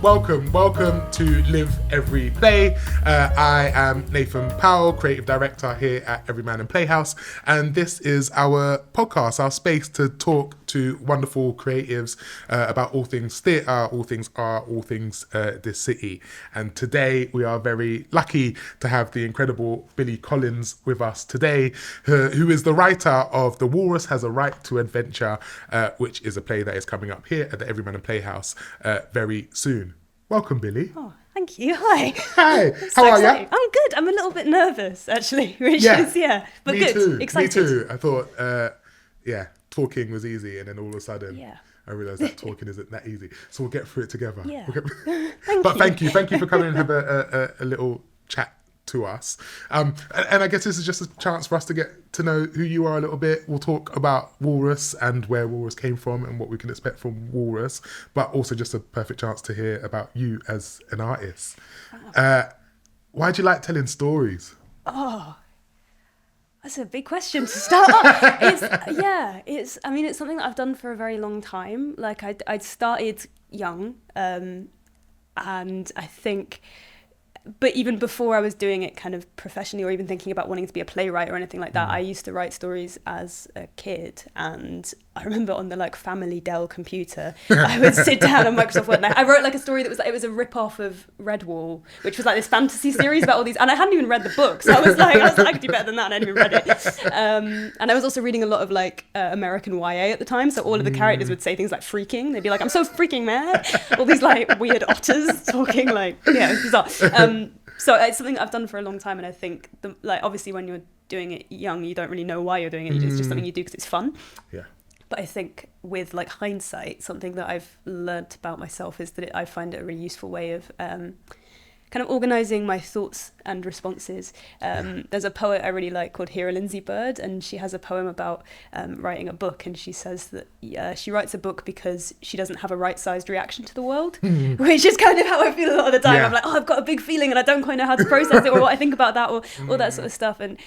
Welcome to Live Every Play. I am Nathan Powell, creative director here at Everyman Playhouse, and this is our podcast, our space to talk to wonderful creatives about all things theatre, all things art, all things this city. And today we are very lucky to have the incredible Billie Collins with us today, who is the writer of The Walrus Has a Right to Adventure, which is a play that is coming up here at the Everyman Playhouse very soon. Welcome, Billie. Oh, thank you. Hi. Hi. How are you? I'm good. I'm a little bit nervous, actually, which is, but me good. Too. Excited. Me too. I thought, talking was easy, and then all of a sudden, I realised that talking isn't that easy. So we'll get through it together. Yeah. Thank you for coming and have a little chat to us. And I guess this is just a chance for us to get to know who you are a little bit. We'll talk about Walrus and where Walrus came from and what we can expect from Walrus, but also just a perfect chance to hear about you as an artist. Wow. Why do you like telling stories? Oh, that's a big question to start off. It's something that I've done for a very long time. Like I started young, and I think, but even before I was doing it kind of professionally or even thinking about wanting to be a playwright or anything like that, I used to write stories as a kid. And I remember on the family Dell computer, I would sit down on Microsoft Word and I wrote a story that was it was a rip-off of Redwall, which was this fantasy series about all these, and I hadn't even read the book, so I was like, I could do better than that, and I hadn't even read it. And I was also reading a lot of American YA at the time, so all of the characters would say things like freaking. They'd be like, I'm so freaking mad. All these weird otters talking it's bizarre. So it's something that I've done for a long time, and I think obviously when you're doing it young, you don't really know why you're doing it. It's just something you do because it's fun. Yeah. But I think with hindsight, something that I've learnt about myself is that I find it a really useful way of kind of organising my thoughts and responses. There's a poet I really like called Hera Lindsay Bird, and she has a poem about writing a book, and she says that she writes a book because she doesn't have a right-sized reaction to the world, which is kind of how I feel a lot of the time. I'm like, I've got a big feeling and I don't quite know how to process it or what I think about that or all that sort of stuff. And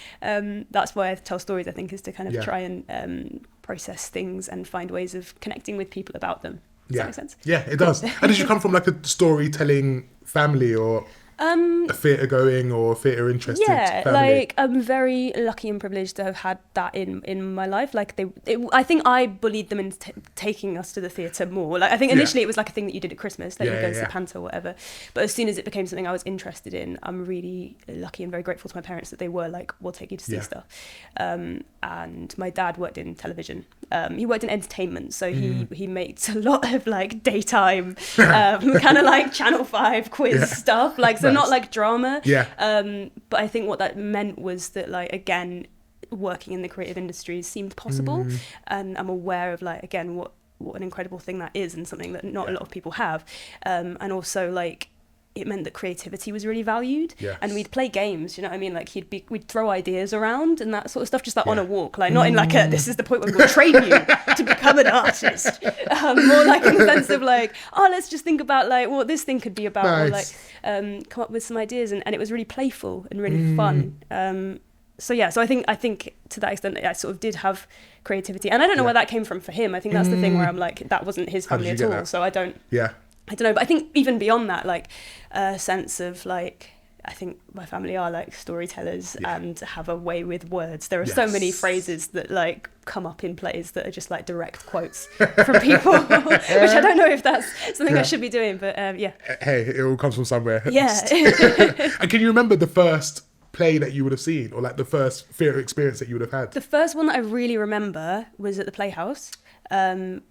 that's why I tell stories, I think, is to kind of try and process things and find ways of connecting with people about them. Does that make sense? Yeah, it does. And did you come from a storytelling family or a theatre going or theatre interested family? I'm very lucky and privileged to have had that in my life. I think I bullied them into taking us to the theatre more. I think initially it was a thing that you did at Christmas, you go to the panto or whatever. But as soon as it became something I was interested in, I'm really lucky and very grateful to my parents that they were we'll take you to see stuff. And my dad worked in television. He worked in entertainment, so he makes a lot of daytime kind of Channel 5 quiz stuff. So nice. Not drama. But I think what that meant was that again, working in the creative industries seemed possible, and I'm aware of again what an incredible thing that is, and something that not a lot of people have. And also it meant that creativity was really valued. Yes. And we'd play games, you know what I mean? We'd throw ideas around and that sort of stuff, just on a walk, not in this is the point where we'll train you to become an artist. More in the sense of let's just think about what this thing could be about, nice. Or come up with some ideas, and it was really playful and really fun. So I think to that extent I sort of did have creativity, and I don't know where that came from for him. I think that's the thing where I'm that wasn't his family at all, that? So I don't know, but I think even beyond that, a sense of I think my family are storytellers and have a way with words. There are so many phrases that come up in plays that are just direct quotes from people, which I don't know if that's something I should be doing, but Hey, it all comes from somewhere. Yeah. And can you remember the first play that you would have seen, or the first theatre experience that you would have had? The first one that I really remember was at the Playhouse, and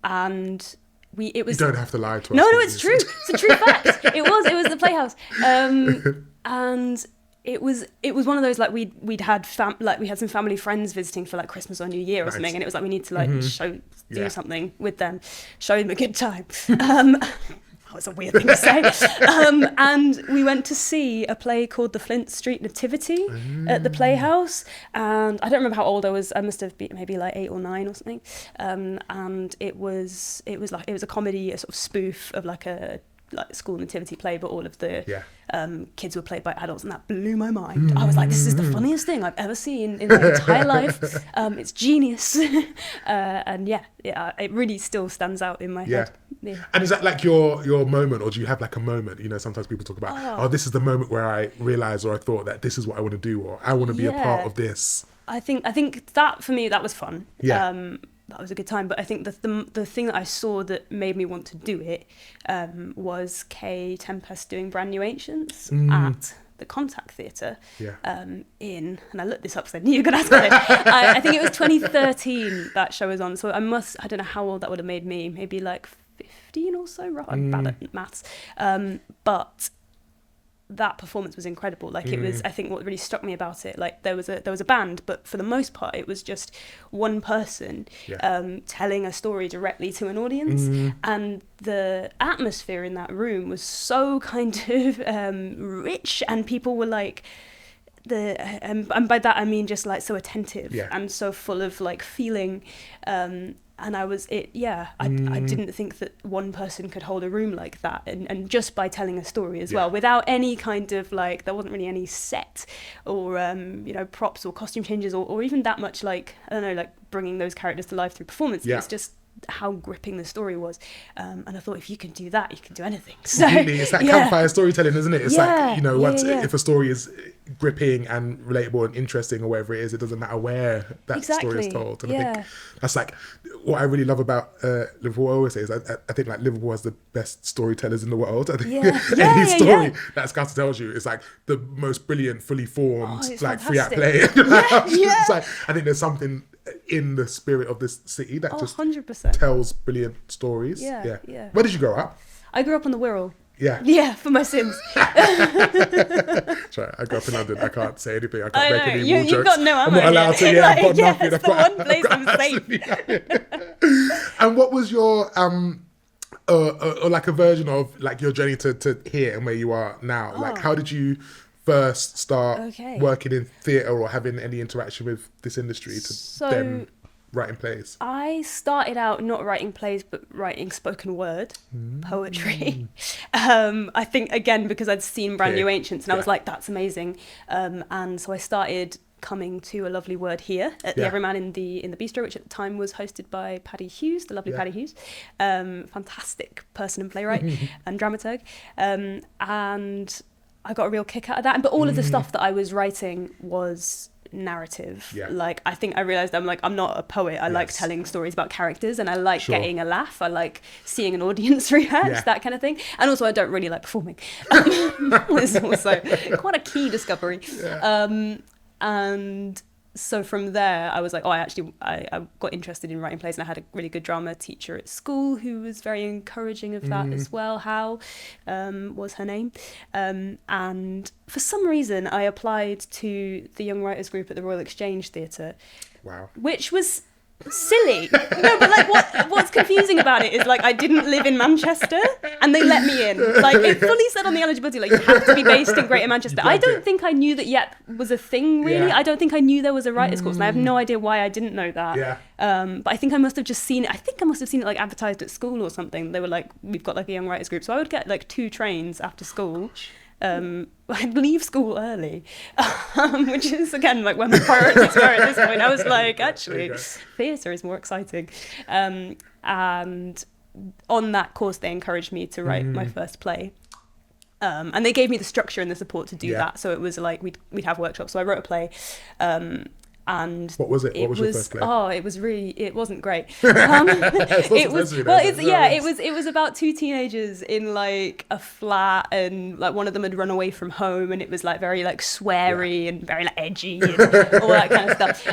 it was. You don't have to lie to us. No, it's true. It's a true fact. It was the Playhouse, and it was one of those we'd had we had some family friends visiting for Christmas or New Year or something, and it was we need to do something with them, show them a good time. That was a weird thing to say. And we went to see a play called The Flint Street Nativity at the Playhouse. And I don't remember how old I was. I must have been maybe 8 or 9 or something. And it was a comedy, a sort of spoof of a like school nativity play, but all of the Yeah. Kids were played by adults, and that blew my mind. I was like, this is the funniest thing I've ever seen in my entire life. It's genius. And it really still stands out in my head. Yeah. And is that like your moment, or do you have like a moment? You know, sometimes people talk about, this is the moment where I realised, or I thought that this is what I want to do, or I want to be a part of this. I think that for me, that was fun. Yeah. That was a good time. But I think the thing that I saw that made me want to do it was Kay Tempest doing Brand New Ancients at the Contact Theatre. Yeah. And I looked this up because I knew you were going to ask it. I think it was 2013 that show was on. So I don't know how old that would have made me. Maybe like 15 or so. I'm bad at maths. But that performance was incredible. Like it was, I think what really struck me about it, like there was a band, but for the most part it was just one person telling a story directly to an audience, and the atmosphere in that room was so kind of rich, and people were like and by that I mean just like so attentive and so full of like feeling, and I didn't think that one person could hold a room like that, and just by telling a story as well, without any kind of like, there wasn't really any set or props or costume changes or even that much like, I don't know, like bringing those characters to life through performance. It's just how gripping the story was, and I thought, if you can do that, you can do anything. So it's that campfire storytelling, isn't it? It's like, if a story is gripping and relatable and interesting or whatever it is, it doesn't matter where that story is told. And I think that's like what I really love about Liverpool. I always say is I think like Liverpool has the best storytellers in the world. I think any story that Scouser tells you is like the most brilliant, fully formed, like fantastic. 3-act play. It's like, I think there's something in the spirit of this city that just 100%. tells brilliant stories. Yeah. Where did you grow up? I grew up on the Wirral. Yeah, for my sins. Sorry, I grew up in London. I can't say anything. I can't make any more jokes. You've got no ammo. I'm not allowed to. Yeah, I've got nothing. It's the one place I'm safe. And what was your or like a version of like your journey to here and where you are now? Like, how did you first start working in theatre or having any interaction with this industry to then writing plays? I started out not writing plays, but writing spoken word poetry. I think, again, because I'd seen Brand New Ancients, and I was like, that's amazing. And so I started coming to a lovely word here at the Everyman in the Bistro, which at the time was hosted by Paddy Hughes, the lovely Paddy Hughes, fantastic person and playwright and dramaturg. And I got a real kick out of that. But all of the stuff that I was writing was narrative. Like, I think I realized I'm not a poet. I like telling stories about characters, and I like getting a laugh. I like seeing an audience react, that kind of thing. And also I don't really like performing. It's also quite a key discovery. And so from there I was like, I got interested in writing plays, and I had a really good drama teacher at school who was very encouraging of that as well. Hal was her name, and for some reason I applied to the Young Writers Group at the Royal Exchange Theatre. Wow. Which was silly. No, but like what's confusing about it is like I didn't live in Manchester and they let me in. Like it fully said on the eligibility, like you have to be based in Greater Manchester. I don't think I knew that yet was a thing really. I don't think I knew there was a writers course, and I have no idea why I didn't know that. But I think I must have just seen it. I think I must have seen it like advertised at school or something. They were like, we've got like a young writers group. So I would get like 2 trains after school. I'd leave school early, which is again like where my priorities were at this point. I was like, actually, theatre is more exciting. And on that course, they encouraged me to write my first play. And they gave me the structure and the support to do that. So it was like we'd have workshops. So I wrote a play. And what was it? What was your first play? It wasn't great. It was about 2 teenagers in like a flat, and like one of them had run away from home, and it was like very like sweary and very like edgy and all that kind of stuff.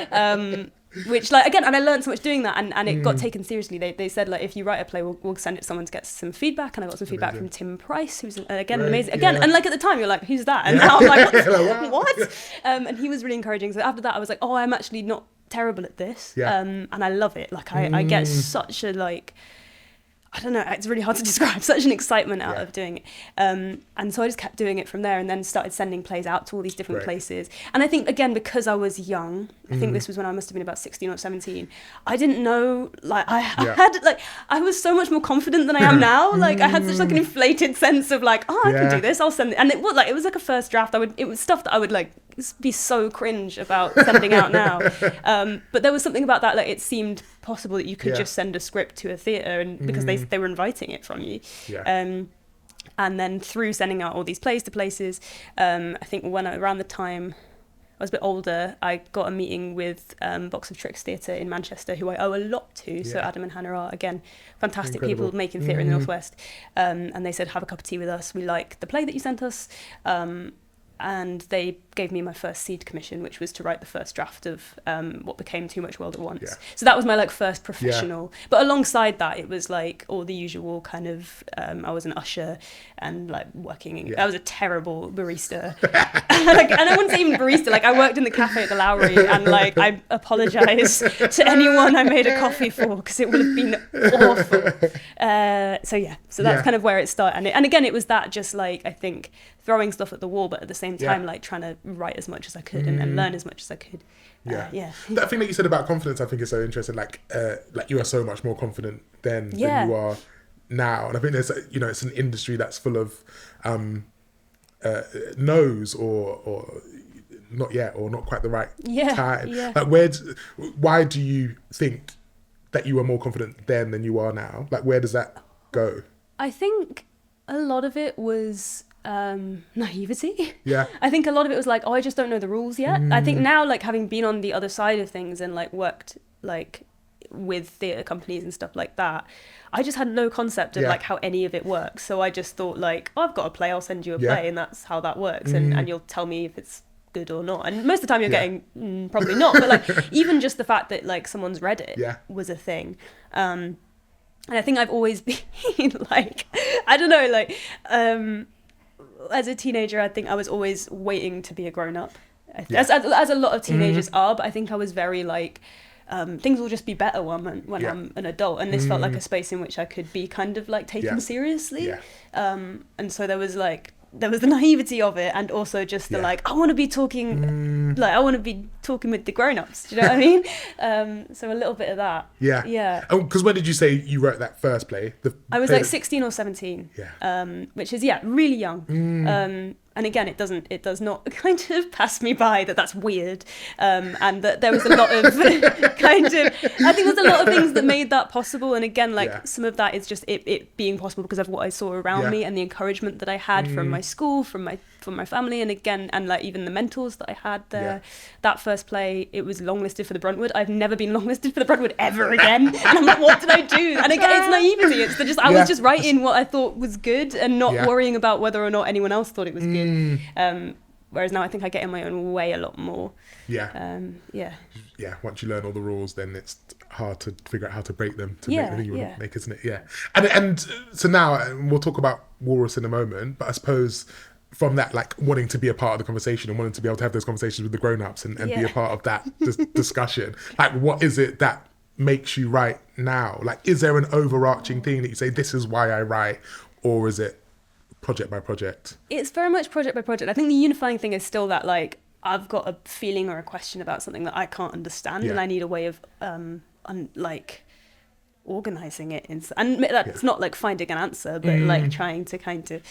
Which like again, and I learned so much doing that, and it got taken seriously. They said like, if you write a play, we'll send it to someone to get some feedback, and I got some feedback from Tim Price, who's again amazing. Again, and like at the time you're like, who's that? And now I'm like, what? And he was really encouraging. So after that I was like, I'm actually not terrible at this, and I love it. Like I get such a like, I don't know, it's really hard to describe, such an excitement out of doing it. And so I just kept doing it from there, and then started sending plays out to all these different places. And I think, again, because I was young, I think this was when I must have been about 16 or 17, I didn't know, like, I was so much more confident than I am now. Like, I had such like an inflated sense of like, oh, I can do this, I'll send it. And it was like a first draft. It was stuff that I would like be so cringe about sending out now. But there was something about that, like, it seemed possible that you could just send a script to a theatre, and because they were inviting it from you. And then through sending out all these plays to places, I think around the time I was a bit older, I got a meeting with Box of Tricks Theatre in Manchester, who I owe a lot to. So Adam and Hannah are, again, fantastic people making theatre in the Northwest. And they said, have a cup of tea with us. We like the play that you sent us. And they gave me my first seed commission, which was to write the first draft of what became Too Much World at Once. So that was my like first professional. But alongside that, it was like all the usual kind of, I was an usher and like working, I was a terrible barista. And I wouldn't say even barista, like I worked in the cafe at the Lowry, and like I apologise to anyone I made a coffee for, because it would have been awful. So that's kind of where it started. And again, it was that just like, I think, throwing stuff at the wall, but at the same time, like trying to write as much as I could and learn as much as I could. That thing that you said about confidence, I think is so interesting. Like you are so much more confident then than you are now. And I think there's, it's an industry that's full of no's or not yet, or not quite the right time. Like why do you think that you are more confident then than you are now? Like, where does that go? I think a lot of it was naivety. I think a lot of it was like, I just don't know the rules yet. I think now, like, having been on the other side of things and like worked like with theatre companies and stuff like that, I just had no concept of like how any of it works. So I just thought like, I've got a play, I'll send you a play, and that's how that works. And you'll tell me if it's good or not. And most of the time you're getting probably not, but like even just the fact that like someone's read it was a thing. And I think I've always been like, I don't know, like as a teenager, I think I was always waiting to be a grown-up, as a lot of teenagers are, but I think I was very like, things will just be better when I'm an adult, and this felt like a space in which I could be kind of like taken seriously. And so there was the naivety of it, and also just the like, I want to be talking with the grown-ups, do you know what I mean? So a little bit of that. Because when did you say you wrote that first play? I was like 16 or 17, which is really young. And again, it does not kind of pass me by that that's weird, and that there was a lot of kind of, I think there's a lot of things that made that possible. And again, like some of that is just it being possible because of what I saw around me and the encouragement that I had from my school, from my family, and again, and like even the mentors that I had there. That first play, it was longlisted for the Bruntwood. I've never been longlisted for the Bruntwood ever again. And I'm like, what did I do? And again, it's naivety. It's just I was just writing what I thought was good and not worrying about whether or not anyone else thought it was good. Whereas now I think I get in my own way a lot more. Once you learn all the rules, then it's hard to figure out how to break them to make the thing you want to make, isn't it? And so now we'll talk about Walrus in a moment, but I suppose from that, like wanting to be a part of the conversation and wanting to be able to have those conversations with the grown-ups and be a part of that discussion, like what is it that makes you write now? Like, is there an overarching thing that you say, this is why I write, or is it project by project? It's very much project by project. I think the unifying thing is still that like I've got a feeling or a question about something that I can't understand, and I need a way of like organizing it and that's not like finding an answer, but like trying to kind of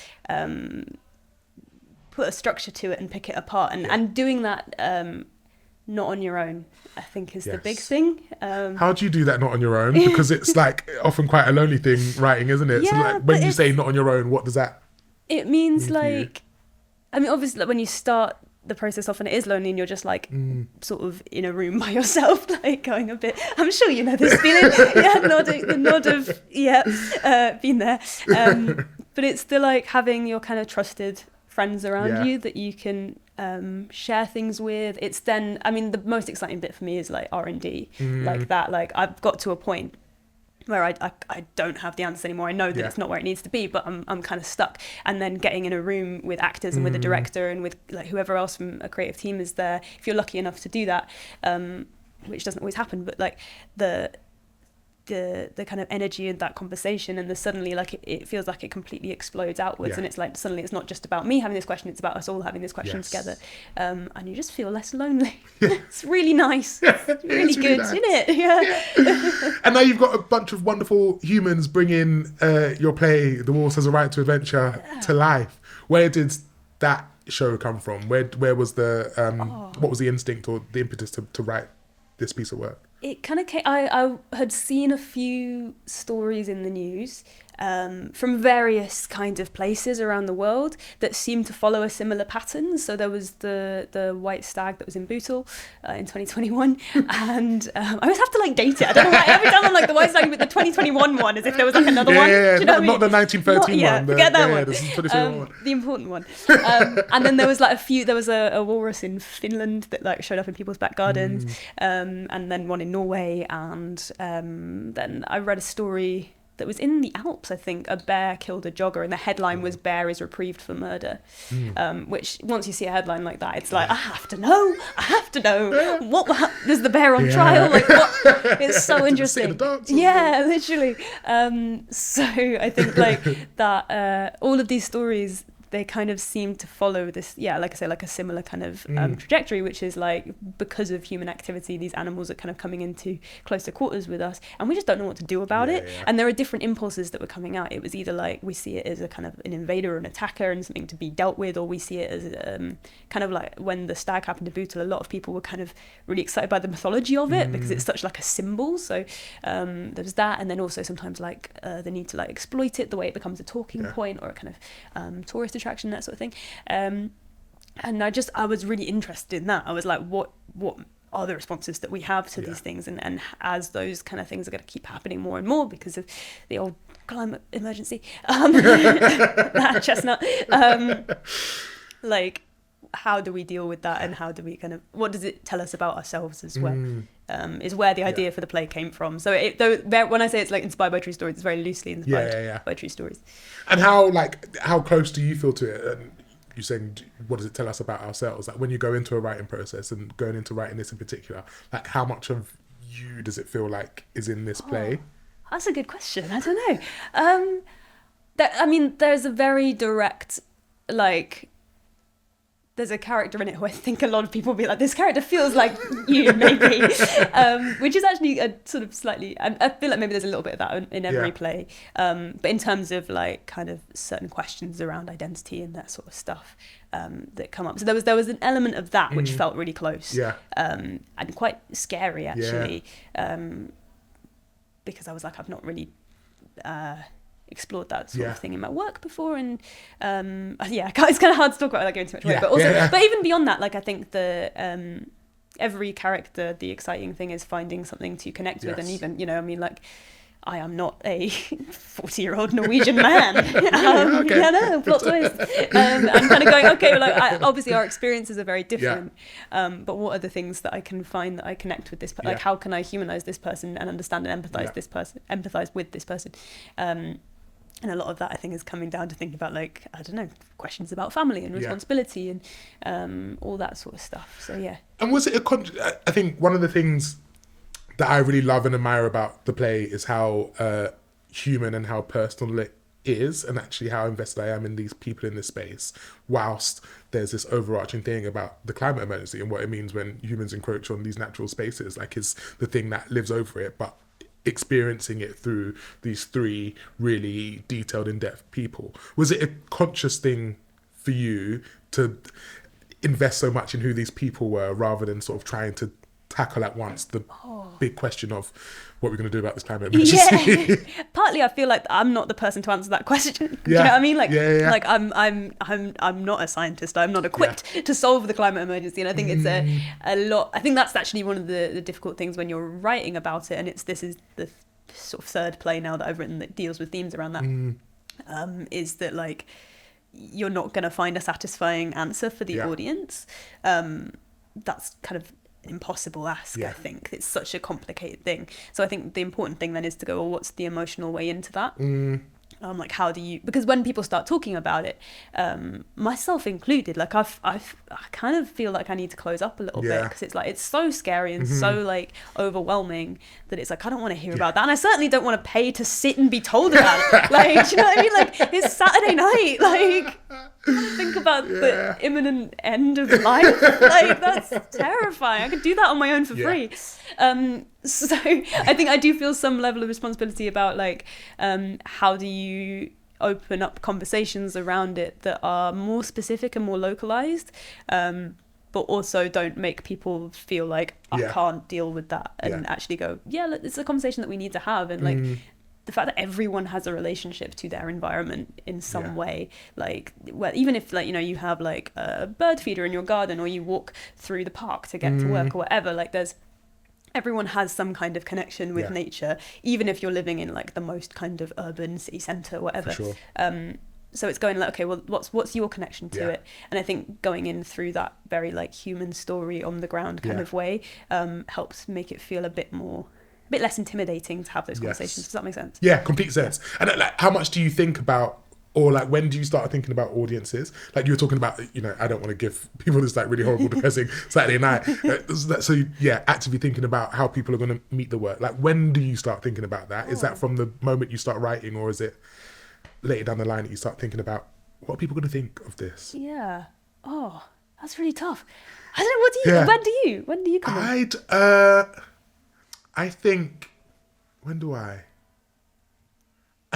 put a structure to it and pick it apart, and doing that not on your own, I think is the big thing. How do you do that not on your own? Because it's like often quite a lonely thing writing, isn't it? So like when you say not on your own, what does that it means like, I mean, obviously like, when you start the process often it is lonely and you're just like sort of in a room by yourself, like going a bit, I'm sure you know this feeling, the nod of been there, but it's the like having your kind of trusted friends around you that you can share things with. It's then, I mean, the most exciting bit for me is like R&D, like that, like I've got to a point where I don't have the answer anymore. I know that it's not where it needs to be, but I'm kind of stuck. And then getting in a room with actors and with a director and with like whoever else from a creative team is there, if you're lucky enough to do that, which doesn't always happen, but like the kind of energy in that conversation, and suddenly like it feels like it completely explodes outwards, and it's like suddenly it's not just about me having this question, it's about us all having this question together, and you just feel less lonely. It's really nice. It's really good, nice. Isn't it? Yeah. And now you've got a bunch of wonderful humans bringing your play The Walrus Has a Right to Adventure to life. Where did that show come from? Where was the what was the instinct or the impetus to write this piece of work? It kind of came, I had seen a few stories in the news from various kind of places around the world that seemed to follow a similar pattern. So there was the white stag that was in Bootle in 2021, and I always have to like date it. I don't know why every time I'm like the white stag, but the 2021 one, as if there was like another one. Yeah, not the 1913 one. Forget that one. This is 2021 one. The important one. And then there was like there was a walrus in Finland that like showed up in people's back gardens, and then one in Norway, and then I read a story that was in the Alps, I think. A bear killed a jogger, and the headline was "Bear is reprieved for murder," which once you see a headline like that, it's like I have to know. What is the bear on trial? Like what? It's so interesting. Yeah, literally. So I think like that. All of these stories, they kind of seem to follow this, like I say, like a similar kind of trajectory, which is like because of human activity, these animals are kind of coming into closer quarters with us, and we just don't know what to do about it. Yeah. And there are different impulses that were coming out. It was either like we see it as a kind of an invader or an attacker and something to be dealt with, or we see it as kind of like when the stag happened to Bootle, a lot of people were kind of really excited by the mythology of it because it's such like a symbol. So there was that, and then also sometimes like the need to like exploit it, the way it becomes a talking point or a kind of tourist attraction, that sort of thing. And I was really interested in that. I was like, what are the responses that we have to these things, and as those kind of things are going to keep happening more and more because of the old climate emergency, that chestnut, like how do we deal with that, and how do we kind of, what does it tell us about ourselves as well, is where the idea for the play came from. So when I say it's like inspired by true stories, it's very loosely inspired by true stories. And how close do you feel to it? And you're saying, what does it tell us about ourselves? Like when you go into a writing process, and going into writing this in particular, like how much of you does it feel like is in this play? That's a good question. I don't know. There's a very direct, like, there's a character in it who I think a lot of people will be like, this character feels like you, maybe, which is actually a sort of slightly, I feel like maybe there's a little bit of that in every play, but in terms of like kind of certain questions around identity and that sort of stuff that come up. So there was an element of that which felt really close, and quite scary actually, because I was like, I've not really explored that sort of thing in my work before, and it's kind of hard to talk about without going too much away, but also but even beyond that, like I think the every character, the exciting thing is finding something to connect with, and even like I am not a 40-year-old Norwegian man. Plot twist. I'm kind of going, okay, well, obviously our experiences are very different, but what are the things that I can find that I connect with this person? Like, how can I humanize this person and understand and empathize with this person? And a lot of that, I think, is coming down to thinking about, like, I don't know, questions about family and responsibility and all that sort of stuff. So, yeah. And was it I think one of the things that I really love and admire about the play is how human and how personal it is, and actually how invested I am in these people in this space, whilst there's this overarching thing about the climate emergency and what it means when humans encroach on these natural spaces, like, is the thing that lives over it, but experiencing it through these three really detailed, in-depth people. Was it a conscious thing for you to invest so much in who these people were, rather than sort of trying to tackle at once the big question of what we're going to do about this climate emergency? Partly I feel like I'm not the person to answer that question. Do you know what I mean? Like, like I'm not a scientist. I'm not equipped to solve the climate emergency, and I think it's a lot. I think that's actually one of the difficult things when you're writing about it, and this is the sort of third play now that I've written that deals with themes around that. Is that, like, you're not going to find a satisfying answer for the audience. That's kind of impossible ask. I think it's such a complicated thing, so I think the important thing then is to go, well, what's the emotional way into that? like how do you, because when people start talking about it, myself included, like I kind of feel like I need to close up a little bit, because it's like it's so scary and so like overwhelming that it's like I don't want to hear about that, and I certainly don't want to pay to sit and be told about it. Like, do you know what I mean? Like, it's Saturday night, like think about the imminent end of life. Like, that's terrifying. I could do that on my own for free. So I think I do feel some level of responsibility about like how do you open up conversations around it that are more specific and more localized, but also don't make people feel like I can't deal with that, and actually go, it's a conversation that we need to have. And like the fact that everyone has a relationship to their environment in some way, like, well, even if like, you know, you have like a bird feeder in your garden, or you walk through the park to get to work or whatever, like everyone has some kind of connection with nature, even if you're living in like the most kind of urban city centre, whatever. For sure. So it's going like, okay, well, what's your connection to it? And I think going in through that very like human story on the ground kind of way helps make it feel a bit less intimidating to have those conversations. Does that make sense? Yeah, complete sense. And like, how much do you think about, or like, when do you start thinking about audiences? Like you were talking about, you know, I don't want to give people this like really horrible, depressing Saturday night. So actively thinking about how people are going to meet the work. Like, when do you start thinking about that? Is that from the moment you start writing, or is it later down the line that you start thinking about what are people going to think of this? Yeah. Oh, that's really tough. I don't know. What do you? When do you come in? I think, when do I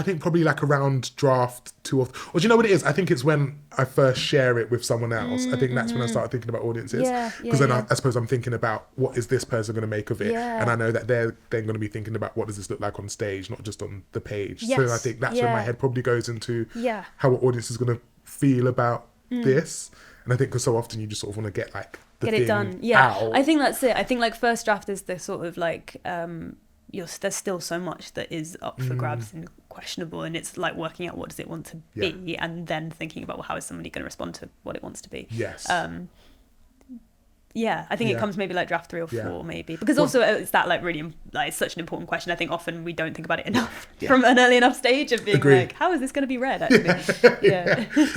think probably like around draft 2 or do you know what it is? I think it's when I first share it with someone else. I think that's when I started thinking about audiences. Because then I suppose I'm thinking about what is this person going to make of it? And I know that they're then going to be thinking about what does this look like on stage, not just on the page. So I think that's when my head probably goes into how an audience is going to feel about this. And I think because so often you just sort of want to get like get it done. Out. I think that's it. I think like first draft is the sort of like there's still so much that is up for grabs and questionable, and it's like working out what does it want to be, and then thinking about, well, how is somebody going to respond to what it wants to be. I think it comes maybe like draft 3 or 4 maybe, because also it's that like really like it's such an important question. I think often we don't think about it enough from an early enough stage of being like, how is this going to be read actually?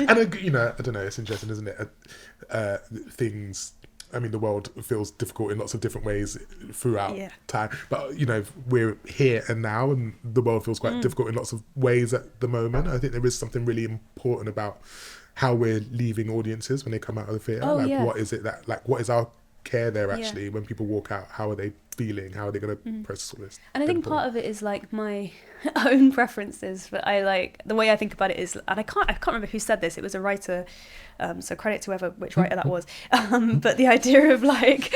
And you know, I don't know, it's interesting, isn't it? Things, I mean, the world feels difficult in lots of different ways throughout time, but you know, we're here and now, and the world feels quite difficult in lots of ways at the moment. I think there is something really important about how we're leaving audiences when they come out of the theatre. What is it that, like, what is our care there actually when people walk out? How are they feeling? How are they going to process all this? And I think part of it is like my own preferences, but I like the way I think about it is, and I can't remember who said this. It was a writer, so credit to which writer that was. But the idea of like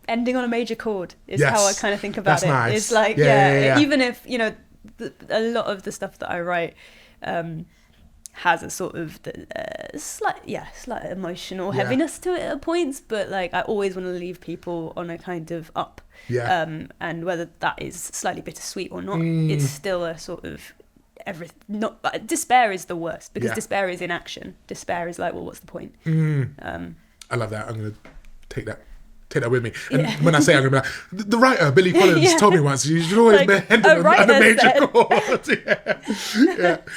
ending on a major chord is how I kind of think about it. Nice. It's like even if, you know, a lot of the stuff that I write has a sort of slight emotional heaviness to it at points, but like I always want to leave people on a kind of up, and whether that is slightly bittersweet or not, it's still a sort of despair is the worst, because despair is inaction. Despair is like, well, what's the point? I love that. I'm gonna take that with me. And when I say I'm going to be like, the writer, Billie Collins, told me once, you should always be end on a major chord.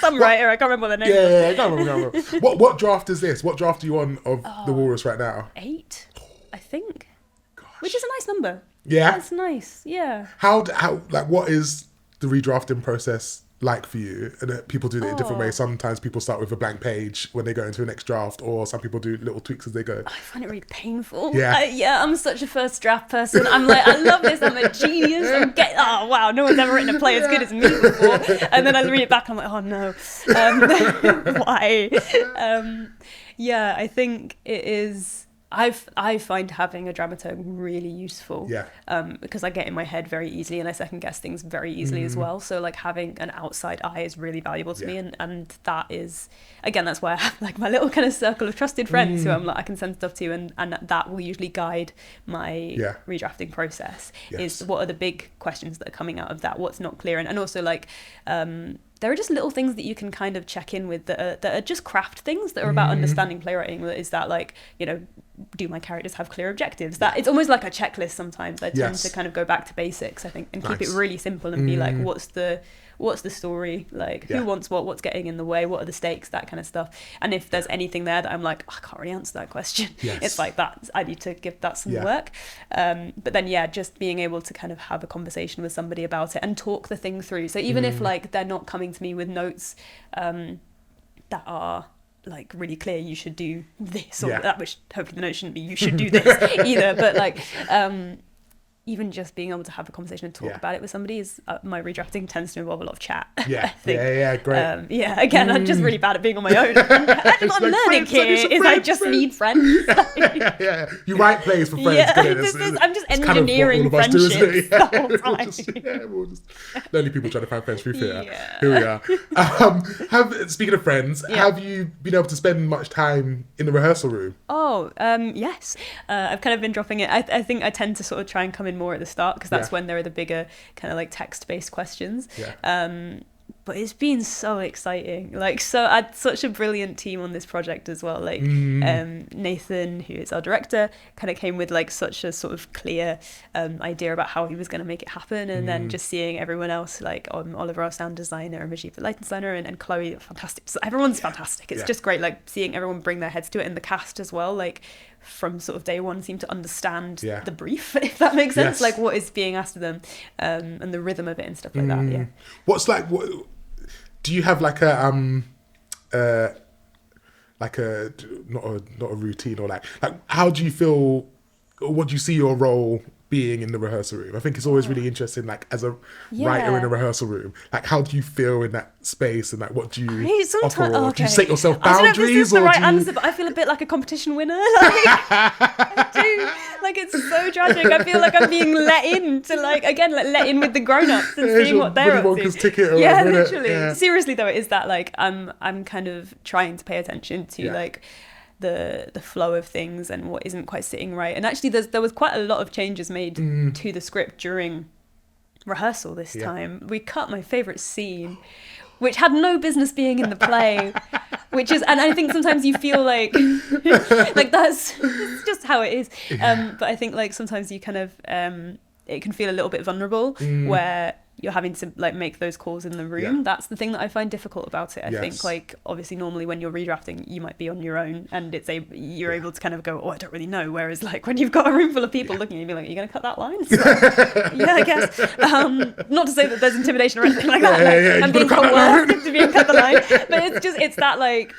Some writer, I can't remember the name. I can't remember. What draft is this? What draft are you on of The Walrus right now? 8, I think. Gosh. Which is a nice number. Yeah? That's nice, yeah. How like, what is the redrafting process like for you? And people do it in different ways. Sometimes people start with a blank page when they go into the next draft, or some people do little tweaks as they go. I find it really painful. I'm such a first draft person. I'm like, I love this, I'm a genius, wow, no one's ever written a play as good as me before, and then I read it back and I'm like, oh no, why? I think it is, I find having a dramaturg really useful, because I get in my head very easily and I second guess things very easily as well. So like having an outside eye is really valuable to me, and that is, again, that's why I have like my little kind of circle of trusted friends who I'm like, I can send stuff to, and that will usually guide my redrafting process. Is what are the big questions that are coming out of that, what's not clear, and also like there are just little things that you can kind of check in with that are just craft things that are about understanding playwriting. Is that like, you know, do my characters have clear objectives? That it's almost like a checklist sometimes. I tend to kind of go back to basics, I think, and keep it really simple and be like, what's the story, like who wants what's getting in the way, what are the stakes, that kind of stuff. And if there's anything there that I'm like, I can't really answer that question, it's like that, I need to give that some work. But then just being able to kind of have a conversation with somebody about it and talk the thing through. So even if like they're not coming to me with notes that are like really clear, you should do this or that, which hopefully the note shouldn't be you should do this either, but like even just being able to have a conversation and talk about it with somebody is my redrafting tends to involve a lot of chat. Great. Again, I'm just really bad at being on my own. Actually, what I'm learning here is I just need friends. You write plays for friends. I'm just engineering kind of friendships the whole time. We're just lonely people trying to find friends through theatre. Here we are. Speaking of friends, have you been able to spend much time in the rehearsal room? Yes. I've kind of been dropping it. I think I tend to sort of try and come in more at the start because that's when there are the bigger kind of like text-based questions. But it's been so exciting. Like, so I had such a brilliant team on this project as well. Like Nathan, who is our director, kind of came with like such a sort of clear idea about how he was going to make it happen. And then just seeing everyone else, like Oliver, our sound designer, and Rajiv, the lighting designer, and Chloe, fantastic. So everyone's fantastic. It's just great, like seeing everyone bring their heads to it, and the cast as well, like from sort of day one seem to understand the brief, if that makes sense, like what is being asked of them, and the rhythm of it and stuff like that. What's like, what do you have like a not a routine, or like how do you feel, or what do you see your role being in the rehearsal room? I think it's always really interesting, like as a writer in a rehearsal room, like how do you feel in that space, and like what do you offer, or do you set yourself boundaries? I don't know if this is the right answer, but I feel a bit like a competition winner. Like, I do. Like, it's so tragic. I feel like I'm being let in to let in with the grown-ups and seeing what they're up to. Ticket literally. Seriously though, it is that like I'm kind of trying to pay attention to like the flow of things and what isn't quite sitting right. And actually there was quite a lot of changes made to the script during rehearsal this time. We cut my favourite scene, which had no business being in the play, which is, and I think sometimes you feel like that's just how it is. But I think like sometimes you kind of it can feel a little bit vulnerable where you're having to like make those calls in the room. That's the thing that I find difficult about it. I think like obviously normally when you're redrafting you might be on your own and you're able to kind of go, I don't really know, whereas like when you've got a room full of people looking at you, be like, are you going to cut that line? So, I guess not to say that there's intimidation or anything like that. I'm being coerced to be cut the line, but it's that like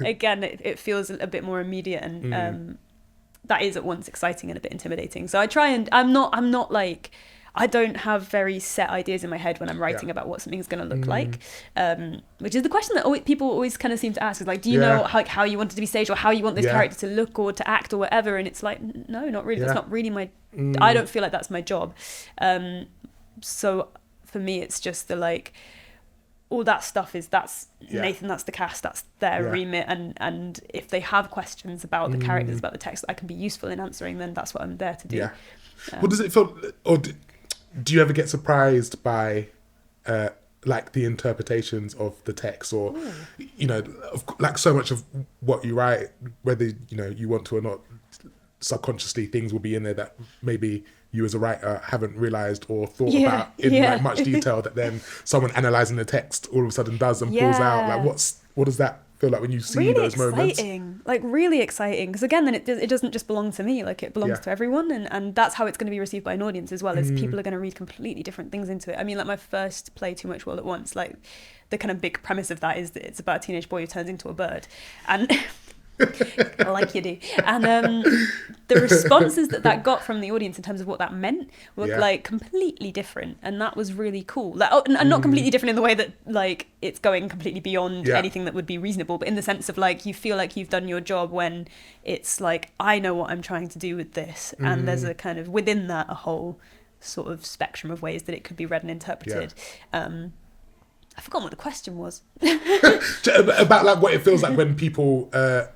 again it feels a bit more immediate, and that is at once exciting and a bit intimidating. So I try, and I'm not like, I don't have very set ideas in my head when I'm writing about what something's going to look like, which is the question that people always kind of seem to ask, is like, do you know how you want it to be staged, or how you want this character to look or to act or whatever? And it's like, no, not really. That's not really my, I don't feel like that's my job. So for me, it's just the like, all that stuff that's Nathan, that's the cast, that's their remit, and if they have questions about the characters, about the text that I can be useful in answering, then that's what I'm there to do. What does it feel, or do you ever get surprised by like the interpretations of the text, or like so much of what you write, whether you want to or not, subconsciously things will be in there that maybe you as a writer haven't realised or thought about in like much detail, that then someone analysing the text all of a sudden does and pulls out. Like what does that feel like when you see those moments? Like really exciting, because again then it doesn't just belong to me, like it belongs to everyone, and that's how it's going to be received by an audience as well, as people are going to read completely different things into it. I mean, like my first play, Too Much World at Once, like the kind of big premise of that is that it's about a teenage boy who turns into a bird, and like you do, and the responses that got from the audience in terms of what that meant were like completely different, and that was really cool. Like, and not completely different in the way that like it's going completely beyond anything that would be reasonable, but in the sense of like you feel like you've done your job when it's like, I know what I'm trying to do with this, and there's a kind of within that a whole sort of spectrum of ways that it could be read and interpreted. I forgot what the question was. About like what it feels like when people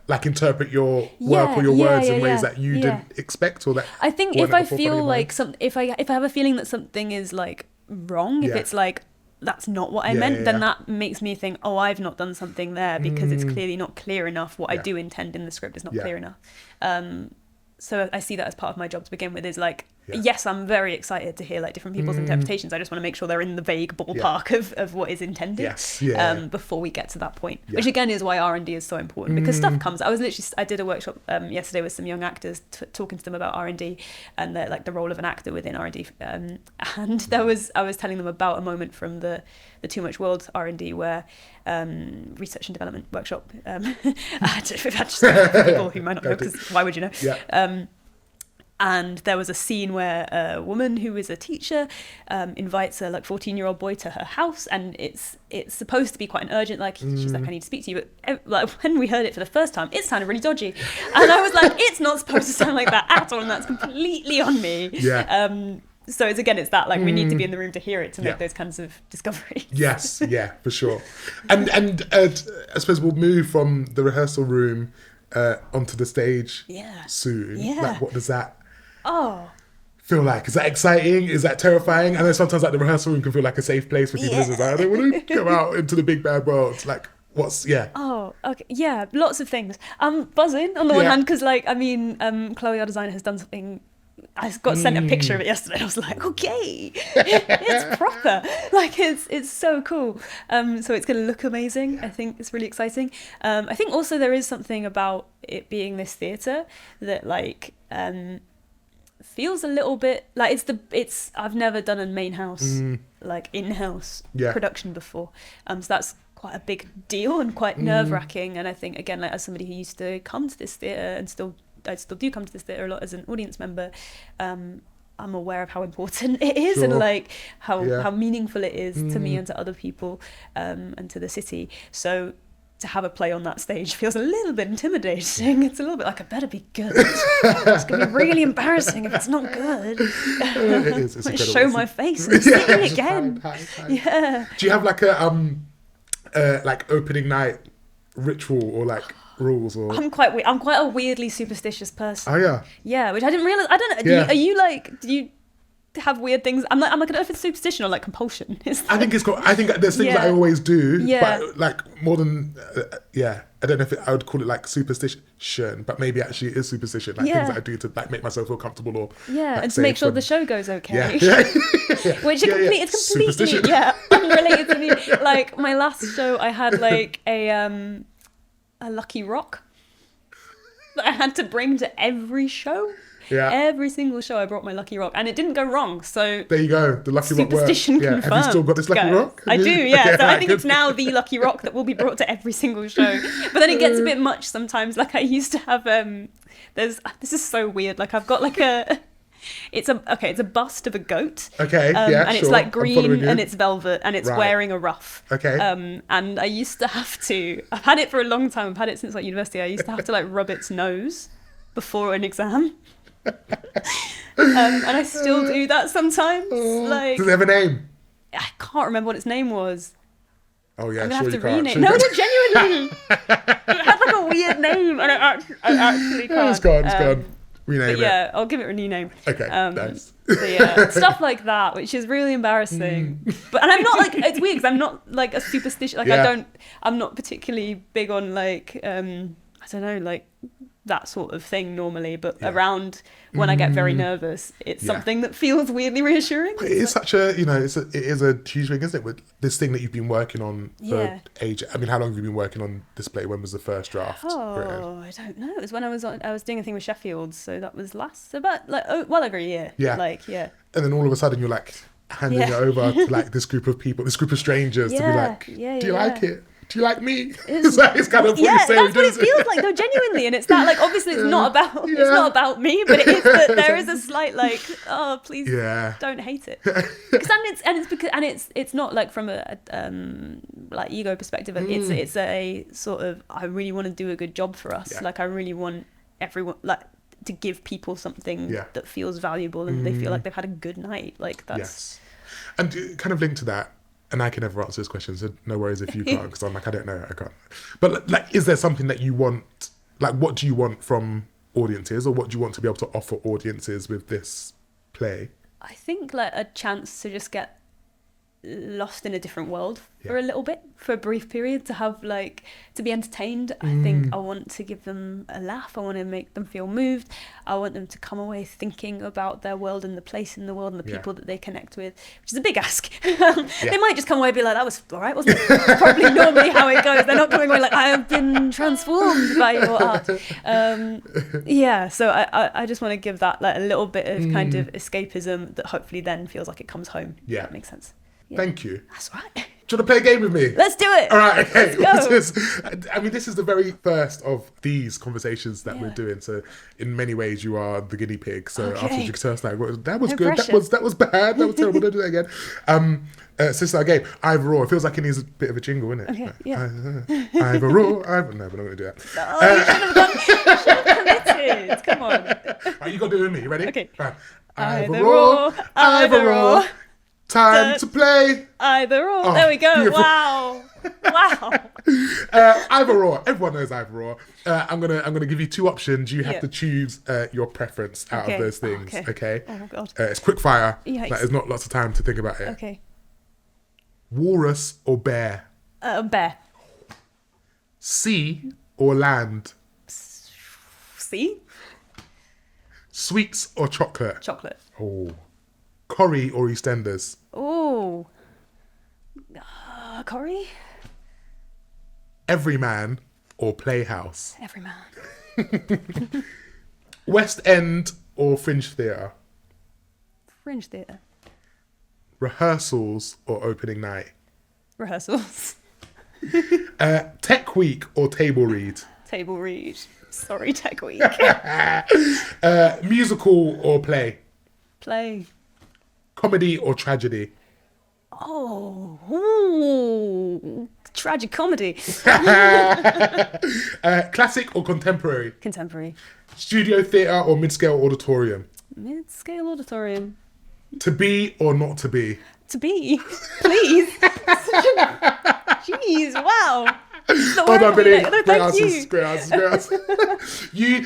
like interpret your work or your words in ways that you didn't expect, or that I think if I feel like if I have a feeling that something is like wrong, if it's like that's not what I meant, then that makes me think, I've not done something there, because it's clearly not clear enough. What I do intend in the script is not clear enough. So I see that as part of my job to begin with, is like yes, I'm very excited to hear like different people's interpretations. I just want to make sure they're in the vague ballpark of what is intended before we get to that point. Which again is why R&D is so important, because stuff comes. I did a workshop yesterday with some young actors talking to them about R&D and the role of an actor within R&D. And I was telling them about a moment from the Too Much World R&D where research and development workshop. I had to people who might not know, because why would you know? Yeah. And there was a scene where a woman who is a teacher invites a 14-year-old boy to her house, and it's supposed to be quite an urgent, she's like, I need to speak to you. But when we heard it for the first time, it sounded really dodgy. And I was like, it's not supposed to sound like that at all, and that's completely on me. Yeah. So it's that we need to be in the room to hear it, to make those kinds of discoveries. Yes, yeah, for sure. And I suppose we'll move from the rehearsal room onto the stage soon. Yeah. What does that feel like? Is that exciting? Is that terrifying? I know sometimes the rehearsal room can feel like a safe place for people. I don't want to come out into the big bad world. Oh, okay. Yeah, lots of things. I'm buzzing on the one hand, because Chloe, our designer, has done something. I got sent a picture of it yesterday. I was like, okay, it's proper. It's so cool. So it's going to look amazing. I think it's really exciting. I think also there is something about it being this theatre that feels a little bit like I've never done a main house in-house production before. So that's quite a big deal and quite nerve-wracking. And I think, again, as somebody who used to come to this theatre and I still do come to this theatre a lot as an audience member, I'm aware of how important it is and how meaningful it is to me and to other people and to the city. So to have a play on that stage feels a little bit intimidating. It's a little bit like, I better be good. It's going to be really embarrassing if it's not good. It is. It's incredible. Show my face and see it again. Hi. Yeah. Do you have a opening night ritual or rules? Or I'm quite a weirdly superstitious person. Oh yeah. Yeah, which I didn't realize. I don't know. Do you have weird things? I'm like, I don't know if it's superstition or compulsion. I think there's things that I always do, but more than I don't know if I would call it superstition, but maybe actually it is superstition. Things that I do to make myself feel comfortable or and to make sure the show goes okay. Which it's completely unrelated to me. My last show, I had a lucky rock that I had to bring to every show. Yeah. Every single show I brought my lucky rock, and it didn't go wrong. So there you go. The lucky rock works. Superstition confirmed. Have you still got this lucky rock? I do, yeah. Okay, so I think it's now the lucky rock that will be brought to every single show. But then it gets a bit much sometimes. I used to have this is so weird. I've got it's a bust of a goat. Okay, and it's green and it's velvet and it's wearing a ruff. Okay. And I used to have to. I've had it for a long time. I've had it since university. I used to have to rub its nose before an exam. And I still do that sometimes. Does it have a name? I can't remember what its name was. Oh yeah, I'm gonna have to rename. No, genuinely. It had a weird name, and I actually can't. It's gone. Rename it. Yeah, I'll give it a new name. Okay, nice. Stuff like that, which is really embarrassing. And I'm not it's weird because I'm not a superstitious. I'm not particularly big on I don't know, that sort of thing normally, but around when I get very nervous, it's something that feels weirdly reassuring. It is such a, it is a huge thing, isn't it? With this thing that you've been working on for ages. I mean, how long have you been working on this play? When was the first draft? Oh, I don't know. It was when I was doing a thing with Sheffield, so that was about over a year. Yeah. And then all of a sudden you're handing it over to this group of people, this group of strangers to be do you like it? Do you like me? It's kind of what you say. That's what it feels like, though, genuinely. And it's that, obviously it's not about me, but it is that there is a slight, oh, please don't hate it. It's not from a ego perspective. It's a sort of, I really want to do a good job for us. Yeah. I really want everyone, to give people something that feels valuable and they feel like they've had a good night. That's... Yes. And kind of linked to that, and I can never answer this question, so no worries if you can't, because I'm I don't know, I can't. But is there something that you want, what do you want from audiences, or what do you want to be able to offer audiences with this play? I think a chance to just get lost in a different world for a little bit, for a brief period, to have like to be entertained. I think I want to give them a laugh. I want to make them feel moved. I want them to come away thinking about their world and the place in the world and the people that they connect with, which is a big ask. They might just come away and be like, that was all right, wasn't it? Probably normally how it goes. They're not coming away like, I have been transformed by your art. So I just want to give that like a little bit of kind of escapism that hopefully then feels like it comes home. Yeah. If that makes sense. Yeah. Thank you. That's right. Do you want to play a game with me? Let's do it. All right, okay. Let's go. This is the very first of these conversations that we're doing. So in many ways, you are the guinea pig. So after you tell us, like, that was good. Pressure. That was bad. That was terrible. Don't do that again. So this is our game. Either or. It feels like it needs a bit of a jingle, innit? Okay, yeah. Either or. No, we're not going to do that. No, you should have committed. Come on. Right, you got to do it with me. You ready? Okay. Right. Either or. Either or. Time to play. Either or. Oh, there we go. beautiful. Wow. Either or. Everyone knows either or. I'm gonna give you two options. You have to choose your preference out of those things. Okay. Oh god. It's quick fire. Yikes. Like, there's not lots of time to think about it. Okay. Walrus or bear? Bear. Sea or land? Sea. Sweets or chocolate? Chocolate. Oh. Corrie or EastEnders? Oh. Corrie. Everyman or Playhouse? Everyman. West End or Fringe Theatre? Fringe Theatre. Rehearsals or opening night? Rehearsals. Tech Week or table read? Table read. Sorry, Tech Week. Musical or play? Play. Comedy or tragedy? Oh, ooh, tragic comedy. Classic or contemporary? Contemporary. Studio theatre or mid-scale auditorium? Mid-scale auditorium. To be or not to be? To be, please. Jeez, wow. Well done, Billie. No, Great thank you. answers. Great answers. You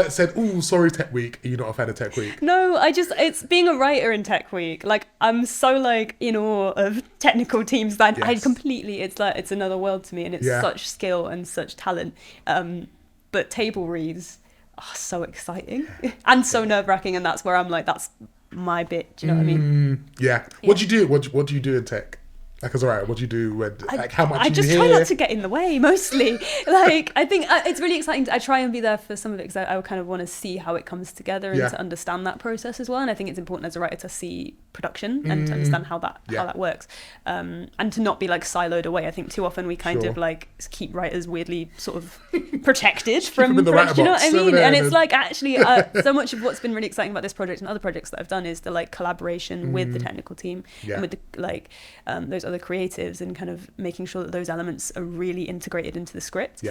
said, "Oh, sorry, Tech Week." Are you not a fan of Tech Week? No, it's being a writer in Tech Week. Like, I'm so like in awe of technical teams that I completely. It's like it's another world to me, and it's such skill and such talent. But table reads are so exciting and so nerve-wracking, and that's where I'm like, that's my bit. Do you know what I mean? Yeah. What do you do? What do you do in tech? Like, it's all right. What do you do when, like, how much I just you try hear? not to get in the way, mostly. Like, I think it's really exciting. I try and be there for some of it because I kind of want to see how it comes together and to understand that process as well. And I think it's important as a writer to see production and to understand how that works. And to not be, like, siloed away. I think too often we kind of, like, keep writers weirdly sort of protected from in the writer you know what I box, mean? and it's like, actually, so much of what's been really exciting about this project and other projects that I've done is the, like, collaboration with the technical team and with the, like, those other creatives, and kind of making sure that those elements are really integrated into the script.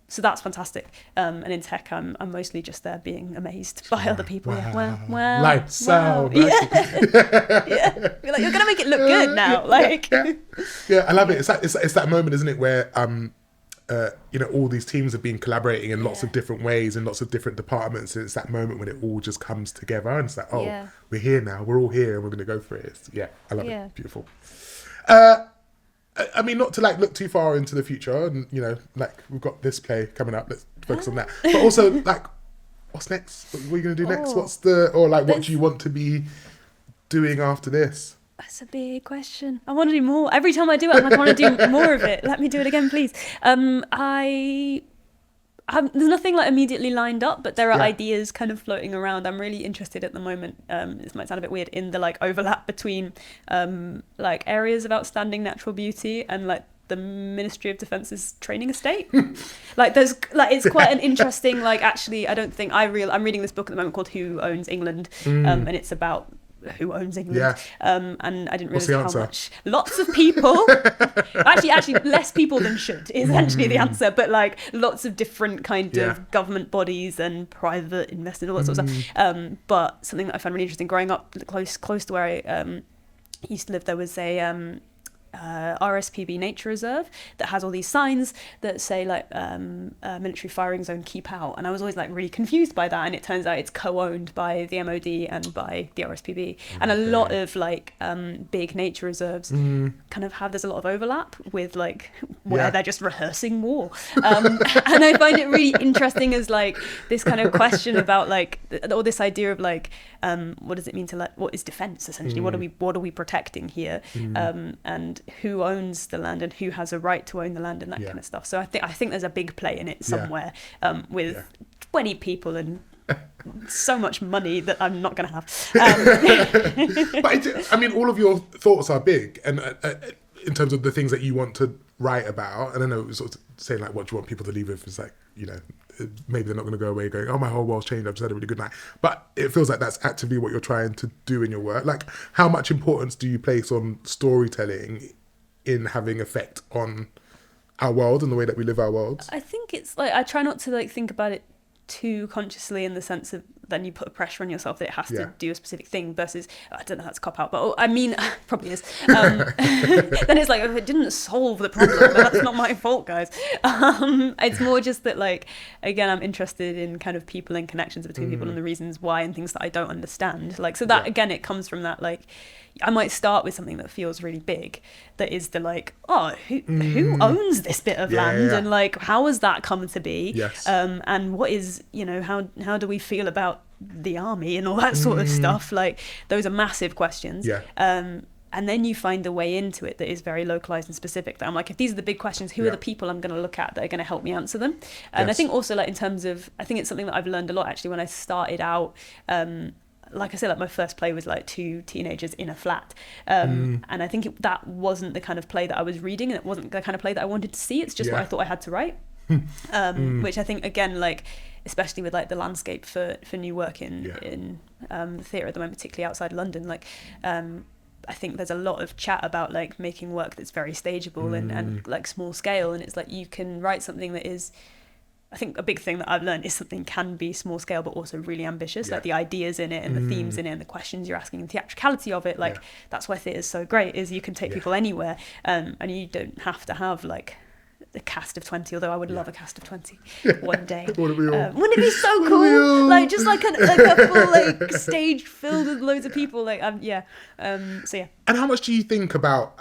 So that's fantastic. And in tech, I'm mostly just there being amazed by other people. Wow. Life, sound. Yeah. You're like, you're gonna make it look good now. Like, I love it. It's that moment, isn't it, where all these teams have been collaborating in lots of different ways in lots of different departments, and it's that moment when it all just comes together, and it's like, we're here now. We're all here, and we're gonna go for it. I love it. Beautiful. I mean, not to like look too far into the future, and like we've got this play coming up. Let's focus on that. But also, like, what's next? What are you gonna do next? What do you want to be doing after this? That's a big question. I want to do more. Every time I do it, I'm like, I want to do more of it. Let me do it again, please. There's nothing like immediately lined up, but there are ideas kind of floating around. I'm really interested at the moment. This might sound a bit weird, in the like overlap between like areas of outstanding natural beauty and like the Ministry of Defence's training estate. Like there's like, it's quite an interesting, like, actually I'm reading this book at the moment called Who Owns England, and it's about who owns England. And I didn't realise how much lots of people actually less people than should is actually the answer, but like lots of different kind of government bodies and private investors, all that sort of stuff. But something that I found really interesting growing up close to where I used to live, there was a RSPB nature reserve that has all these signs that say like military firing zone, keep out. And I was always like really confused by that. And it turns out it's co-owned by the MOD and by the RSPB. And a lot of like big nature reserves kind of there's a lot of overlap with like where they're just rehearsing war. And I find it really interesting as like this kind of question about like, or this idea of like, what does it mean to like, what is defense essentially? What are we protecting here? And who owns the land and who has a right to own the land and that kind of stuff. So I think there's a big play in it somewhere with 20 people and so much money that I'm not going to have. But I mean, all of your thoughts are big, and in terms of the things that you want to write about. And I know it was sort of saying like, what do you want people to leave with? It's like, you know, maybe they're not going to go away going, oh, my whole world's changed, I've just had a really good night. But it feels like that's actively what you're trying to do in your work. Like, how much importance do you place on storytelling in having effect on our world and the way that we live our worlds? I think it's like, I try not to like think about it too consciously in the sense of then you put a pressure on yourself that it has to do a specific thing versus, I don't know, that's a cop out, but I mean, probably is. Then it's like, if it didn't solve the problem, then that's not my fault, guys. It's more just that like, again, I'm interested in kind of people and connections between people and the reasons why and things that I don't understand. Like, so that again, it comes from that, like, I might start with something that feels really big, that is the like, oh, who owns this bit of land, and like, how has that come to be? Yes. And what is, you know, how do we feel about the army and all that sort of stuff? Like, those are massive questions. Yeah. And then you find the way into it that is very localized and specific. That I'm like, if these are the big questions, who are the people I'm going to look at that are going to help me answer them? And I think also like in terms of, I think it's something that I've learned a lot actually when I started out. Like I said, like my first play was like 2 teenagers in a flat. And I think that wasn't the kind of play that I was reading, and it wasn't the kind of play that I wanted to see. It's just what I thought I had to write. Which I think, again, like, especially with like the landscape for new work in the theatre at the moment, particularly outside London, like, I think there's a lot of chat about like making work that's very stageable and like small scale. And it's like, you can write something that is, I think a big thing that I've learned is something can be small scale, but also really ambitious, like the ideas in it and the themes in it and the questions you're asking and the theatricality of it. Like, that's why theatre is so great, is you can take people anywhere, and you don't have to have like a cast of 20, although I would love a cast of 20 one day. Wouldn't it be so cool? Like, just like a full like stage filled with loads of people. Like, so yeah. And how much do you think about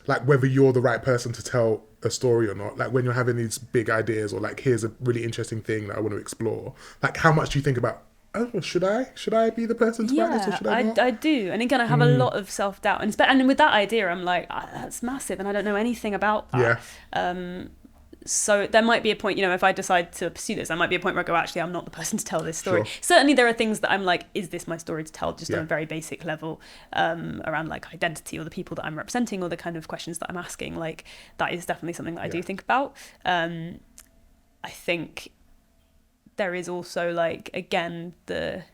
like whether you're the right person to tell a story or not? Like, when you're having these big ideas, or like, here's a really interesting thing that I want to explore, like, how much do you think about, oh, should I be the person to write this, or should I not? I do. And again, I have a lot of self-doubt, and with that idea I'm like, that's massive and I don't know anything about that. So there might be a point, you know, if I decide to pursue this, there might be a point where I go, actually, I'm not the person to tell this story. Sure. Certainly there are things that I'm like, is this my story to tell, just on a very basic level, around like identity or the people that I'm representing or the kind of questions that I'm asking. Like, that is definitely something that I do think about. I think there is also like, again, that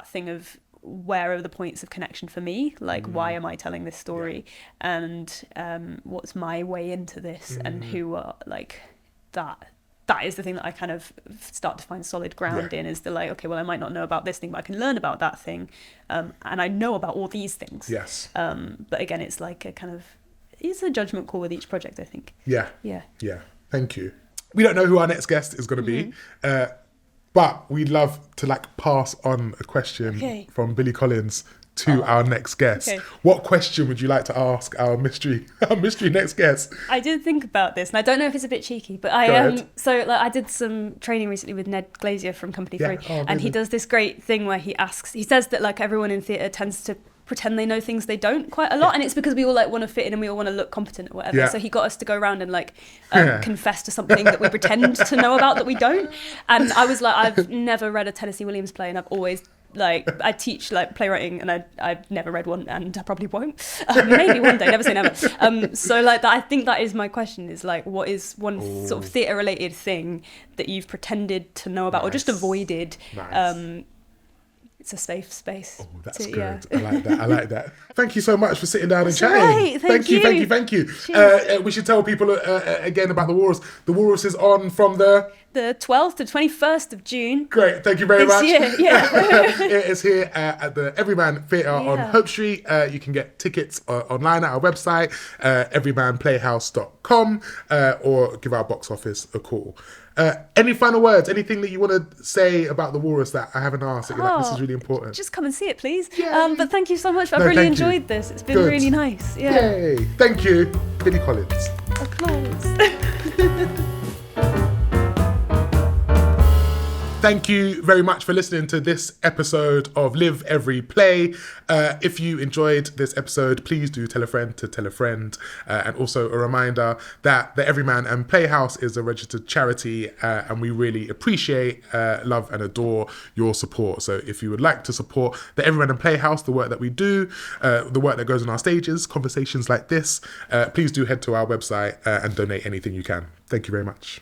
thing of, where are the points of connection for me? Like, why am I telling this story? And what's my way into this? And who are like that? That is the thing that I kind of start to find solid ground in, is the like, okay, well, I might not know about this thing, but I can learn about that thing. And I know about all these things. Yes. But again, it's like a kind of, it's a judgment call with each project, I think. Yeah. Thank you. We don't know who our next guest is going to be. But we'd love to like pass on a question from Billie Collins to our next guest. What question would you like to ask our mystery next guest? I did think about this, and I don't know if it's a bit cheeky, but so like, I did some training recently with Ned Glazier from Company 3, and he does this great thing where he says that like everyone in theatre tends to pretend they know things they don't quite a lot, and it's because we all like want to fit in and we all want to look competent or whatever. So he got us to go around and like confess to something that we pretend to know about that we don't. And I was like, I've never read a Tennessee Williams play, and I've always like, I teach like playwriting, and I've never read one, and I probably won't. Maybe one day, never say never. So like that, I think that is my question, is like, what is one sort of theatre related thing that you've pretended to know about or just avoided? It's a safe space. Oh, that's good. I like that. Thank you so much for sitting down and chatting. Right, thank you. We should tell people again about the Walrus. The Walrus is on from the the 12th to 21st of June. Great, thank you very much. This year, yeah. It is here at the Everyman Theatre on Hope Street. You can get tickets online at our website, everymanplayhouse.com, or give our box office a call. Any final words? Anything that you want to say about the Walrus that I haven't asked? That you're like, this is really important. Just come and see it, please. Yay. But thank you so much. I've really enjoyed this. It's been really nice. Yeah. Yay! Thank you, Billie Collins. Applause. Thank you very much for listening to this episode of Live Every Play. If you enjoyed this episode, please do tell a friend to tell a friend. And also a reminder that the Everyman and Playhouse is a registered charity, and we really appreciate, love and adore your support. So if you would like to support the Everyman and Playhouse, the work that we do, the work that goes on our stages, conversations like this, please do head to our website and donate anything you can. Thank you very much.